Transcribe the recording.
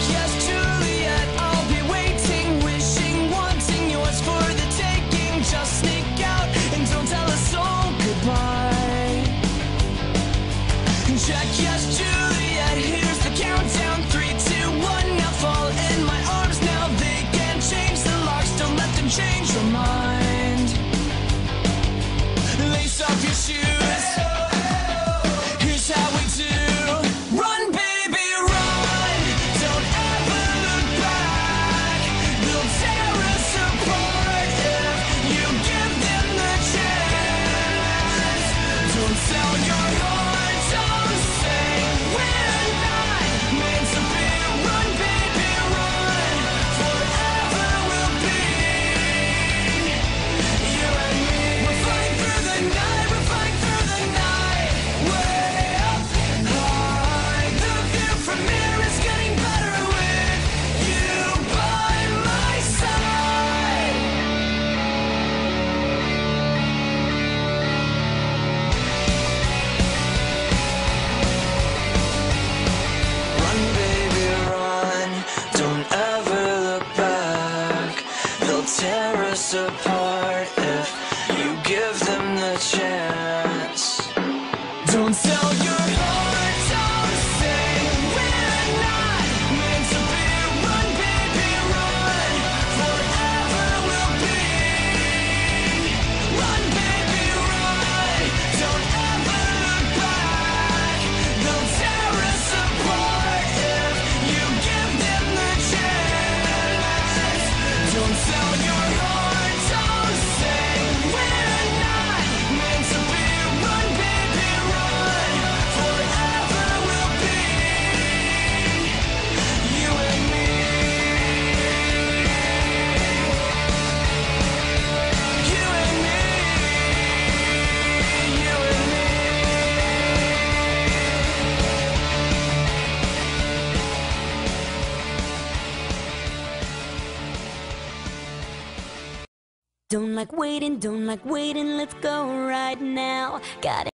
yes, Juliet, I'll be waiting, wishing, wanting yours for the taking. Just sneak out and don't tell a soul goodbye. Check, yes, Juliet, here's the countdown. 3, 2, 1, now fall in my arms. Now they can't change the locks, don't let them change your mind. Lace off your shoes, here's how we do. Run, baby, run, don't ever look back. They'll tear us apart if you give them the chance. Don't sell your heart, don't say we're not meant to be. Run, baby, run, forever we'll be you and me. We're flying through the night, we're flying through the night, way up high. The view from here is getting better with you by my side. Run, baby, run, don't ever look back. They'll tear us apart if you give them the chance. Don't sell your heart, don't say we're not meant to be. Run, baby, run, forever we'll be. Run, baby, run, don't ever look back. They'll tear us apart if you give them the chance. Don't sell your heart, don't say we're not meant to be. Run, baby, run, forever we'll be you and me. You and me. You and me. Don't like waiting, let's go right now. Got